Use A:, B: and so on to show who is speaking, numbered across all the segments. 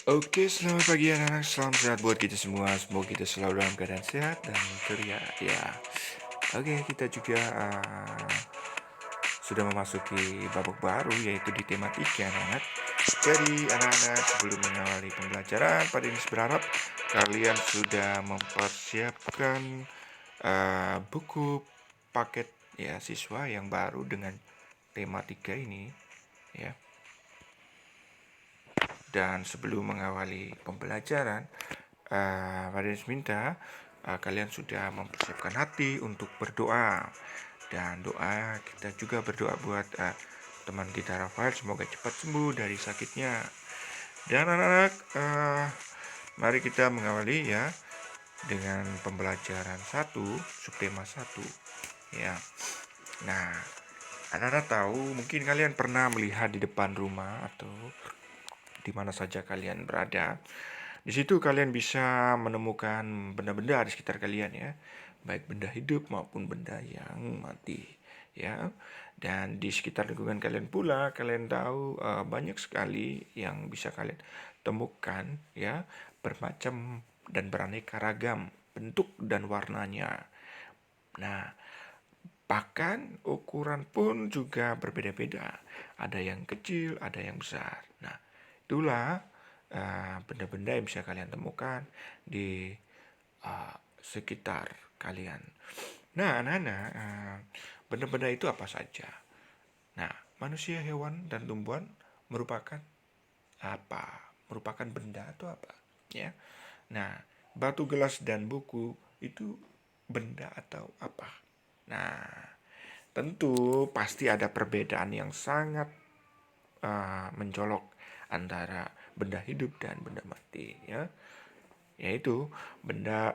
A: Oke, selamat pagi anak-anak. Salam sehat buat kita semua. Semoga kita selalu dalam keadaan sehat dan ceria. Ya, oke, kita juga sudah memasuki babak baru yaitu di tematika anak-anak. Jadi anak-anak sebelum mengawali pembelajaran pada ini berharap kalian sudah mempersiapkan buku paket ya siswa yang baru dengan tematika ini ya. Dan sebelum mengawali pembelajaran, Raden minta kalian sudah mempersiapkan hati untuk berdoa. Dan doa kita juga berdoa buat teman kita Rafael, semoga cepat sembuh dari sakitnya. Dan anak-anak, mari kita mengawali ya dengan pembelajaran subtema 1 ya. Nah, anak-anak tahu mungkin kalian pernah melihat di depan rumah atau di mana saja kalian berada. Di situ kalian bisa menemukan benda-benda di sekitar kalian ya, baik benda hidup maupun benda yang mati ya. Dan di sekitar lingkungan kalian pula kalian tahu banyak sekali yang bisa kalian temukan ya, bermacam dan beraneka ragam bentuk dan warnanya. Nah, bahkan ukuran pun juga berbeda-beda. Ada yang kecil, ada yang besar. Nah, itulah benda-benda yang bisa kalian temukan di sekitar kalian. Nah, anak-anak, benda-benda itu apa saja? Nah, manusia, hewan, dan tumbuhan merupakan apa? Merupakan benda atau apa? Ya. Nah, batu gelas dan buku itu benda atau apa? Nah, tentu pasti ada perbedaan yang sangat mencolok antara benda hidup dan benda mati ya, yaitu benda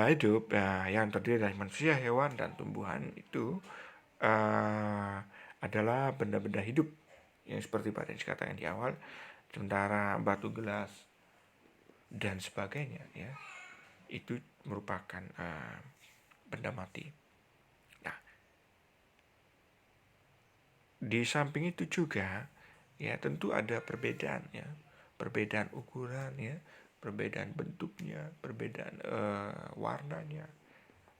A: hidup yang terdiri dari manusia, hewan, dan tumbuhan itu adalah benda-benda hidup yang seperti pada yang dikatakan di awal. Sementara batu gelas dan sebagainya ya itu merupakan benda mati. Nah, di samping itu juga ya tentu ada perbedaan ya, perbedaan ukuran ya, perbedaan bentuknya, perbedaan warnanya.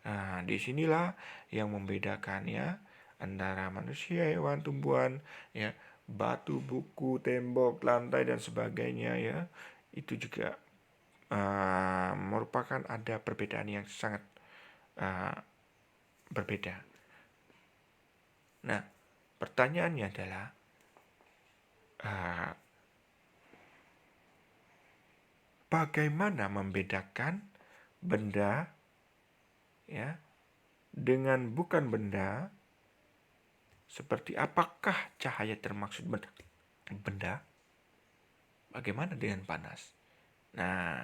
A: Nah, disinilah yang membedakan ya antara manusia, hewan, tumbuhan ya, batu, buku, tembok, lantai dan sebagainya ya. Itu juga merupakan ada perbedaan yang sangat berbeda. Nah, pertanyaannya adalah bagaimana membedakan benda ya dengan bukan benda? Seperti apakah cahaya termaksud benda? Bagaimana dengan panas? Nah,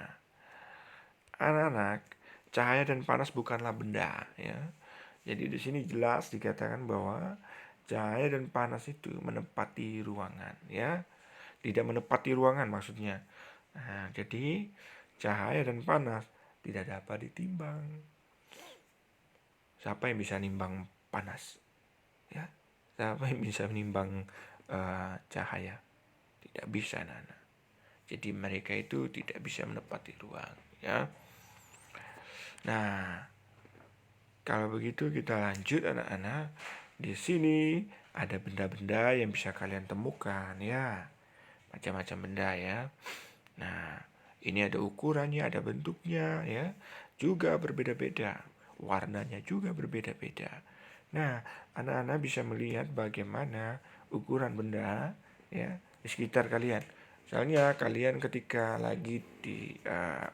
A: anak-anak, cahaya dan panas bukanlah benda ya. Jadi di sini jelas dikatakan bahwa cahaya dan panas itu menempati ruangan ya. Tidak menempati ruangan maksudnya. Nah, jadi cahaya dan panas tidak dapat ditimbang. Siapa yang bisa nimbang panas? Ya, siapa yang bisa menimbang cahaya? Tidak bisa, Nana. Jadi mereka itu tidak bisa menepati ruang, ya. Nah, kalau begitu kita lanjut anak-anak. Di sini ada benda-benda yang bisa kalian temukan, ya. Macam-macam benda, ya. Nah, ini ada ukurannya, ada bentuknya, ya. Juga berbeda-beda. Warnanya juga berbeda-beda. Nah, anak-anak bisa melihat bagaimana ukuran benda, ya, di sekitar kalian. Misalnya kalian ketika lagi di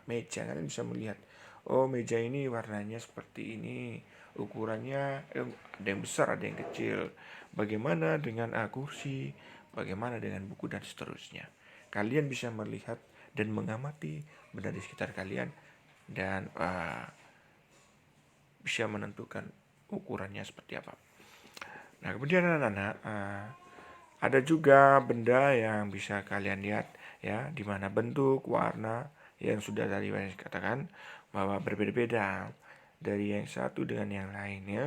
A: meja, kalian bisa melihat, oh meja ini warnanya seperti ini, ukurannya ada yang besar, ada yang kecil. Bagaimana dengan kursi, bagaimana dengan buku dan seterusnya. Kalian bisa melihat dan mengamati benda di sekitar kalian dan bisa menentukan ukurannya seperti apa. Nah, kemudian anak-anak, ada juga benda yang bisa kalian lihat ya, di mana bentuk, warna yang sudah tadi saya katakan bahwa berbeda-beda dari yang satu dengan yang lain ya.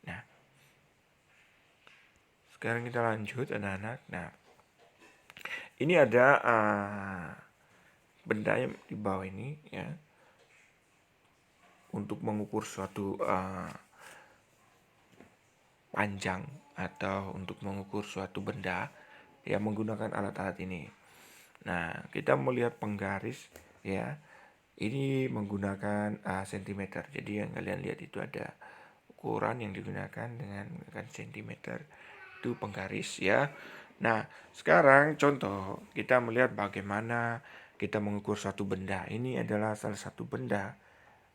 A: Nah, sekarang kita lanjut anak-anak. Nah, ini ada benda yang di bawah ini ya, untuk mengukur suatu panjang atau untuk mengukur suatu benda yang menggunakan alat-alat ini. Nah, kita melihat penggaris ya. Ini menggunakan sentimeter. Jadi yang kalian lihat itu ada ukuran yang digunakan dengan menggunakan sentimeter. Itu penggaris ya. Nah, sekarang contoh kita melihat bagaimana kita mengukur suatu benda. Ini adalah salah satu benda,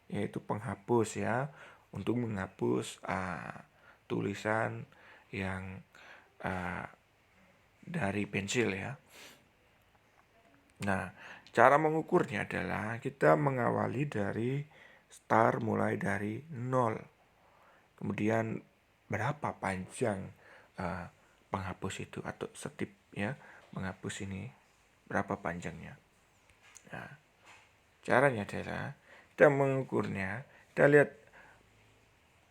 A: yaitu penghapus ya, untuk menghapus tulisan yang dari pensil ya. Nah, cara mengukurnya adalah kita mengawali dari start, mulai dari 0. Kemudian berapa panjang penghapus itu atau setip ya, menghapus ini berapa panjangnya. Nah, caranya adalah kita mengukurnya, kita lihat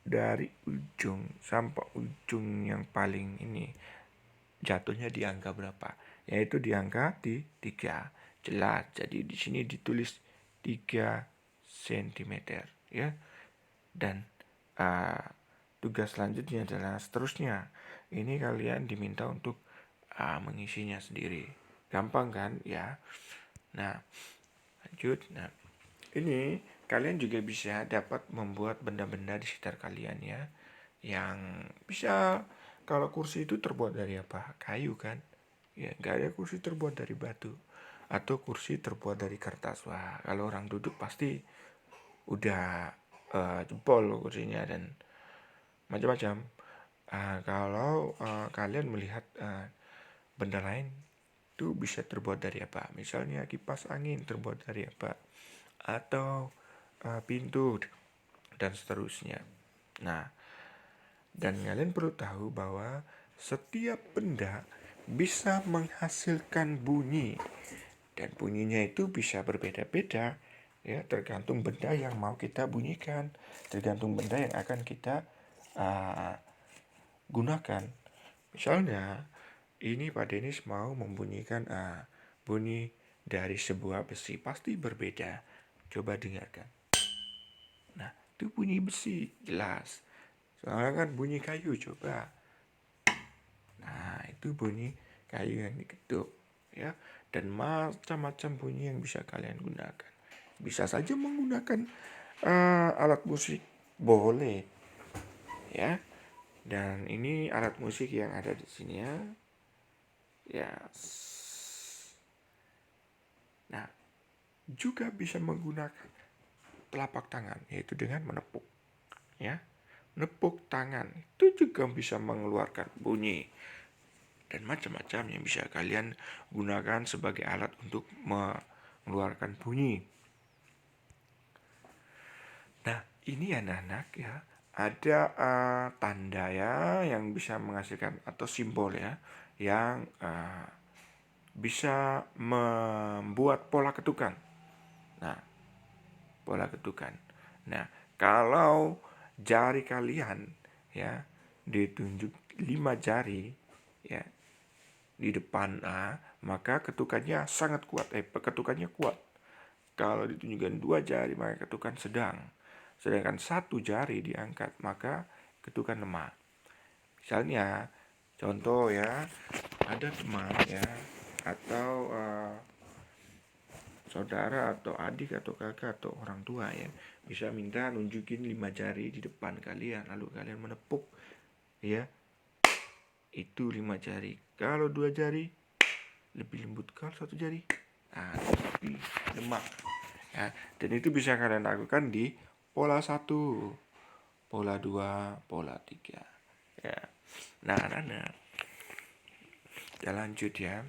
A: dari ujung sampai ujung yang paling ini jatuhnya di angka berapa, yaitu di angka di 3. Jelas, jadi di sini ditulis 3 cm ya. Dan tugas selanjutnya adalah seterusnya. Ini kalian diminta untuk mengisinya sendiri. Gampang kan ya. Nah, lanjut. Nah, ini kalian juga bisa dapat membuat benda-benda di sekitar kalian ya. Yang bisa, kalau kursi itu terbuat dari apa? Kayu kan? Ya, nggak ada kursi terbuat dari batu atau kursi terbuat dari kertas. Wah, kalau orang duduk pasti udah jebol kursinya dan macam-macam. Kalau kalian melihat benda lain itu bisa terbuat dari apa? Misalnya kipas angin terbuat dari apa? Atau pintu dan seterusnya. Nah, dan kalian perlu tahu bahwa setiap benda bisa menghasilkan bunyi. Dan bunyinya itu bisa berbeda-beda ya, tergantung benda yang mau kita bunyikan, tergantung benda yang akan kita gunakan. Misalnya, ini Pak Denis mau membunyikan bunyi dari sebuah besi, pasti berbeda. Coba dengarkan. Nah, itu bunyi besi, jelas. Soalnya kan bunyi kayu, coba. Nah, itu bunyi kayu yang diketuk ya, dan macam-macam bunyi yang bisa kalian gunakan. Bisa saja menggunakan alat musik, boleh ya. Dan ini alat musik yang ada di sini ya. Ya. Nah, juga bisa menggunakan telapak tangan, yaitu dengan menepuk ya. Menepuk tangan itu juga bisa mengeluarkan bunyi. Dan macam-macam yang bisa kalian gunakan sebagai alat untuk mengeluarkan bunyi. Nah, ini anak-anak ya, ada tanda ya yang bisa menghasilkan atau simbol ya, yang bisa membuat pola ketukan. Nah, pola ketukan. Nah, kalau jari kalian ya ditunjuk 5 jari ya di depan A, maka ketukannya sangat kuat. Ketukannya kuat. Kalau ditunjukkan 2 jari, maka ketukan sedang. Sedangkan 1 jari diangkat, maka ketukan lemah. Misalnya, contoh ya, ada teman ya, atau saudara atau adik atau kakak atau orang tua ya, bisa minta nunjukin 5 jari di depan kalian, lalu kalian menepuk ya, itu 5 jari. Kalau 2 jari lebih lembut, kalau 1 jari lebih lemah ya. Dan itu bisa kalian lakukan di pola 1, pola 2, pola 3 ya. Nah, kita lanjut ya.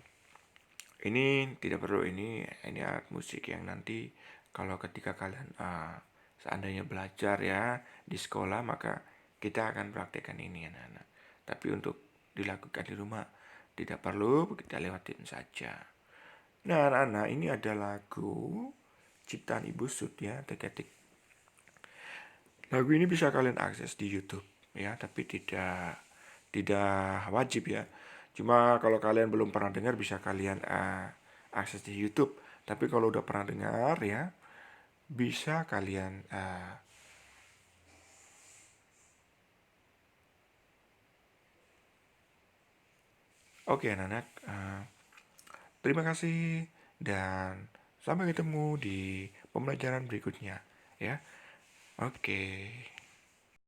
A: Ini tidak perlu, ini alat musik yang nanti kalau ketika kalian seandainya belajar ya di sekolah, maka kita akan praktekkan ini anak-anak. Tapi untuk dilakukan di rumah tidak perlu, kita lewatin saja. Nah anak-anak, ini ada lagu ciptaan Ibu Sud ya, Tek-Tek. Lagu ini bisa kalian akses di YouTube ya, tapi tidak wajib ya. Cuma kalau kalian belum pernah dengar bisa kalian akses di YouTube. Tapi kalau udah pernah dengar ya, bisa kalian oke anak-anak, terima kasih dan sampai ketemu di pembelajaran berikutnya ya. Oke.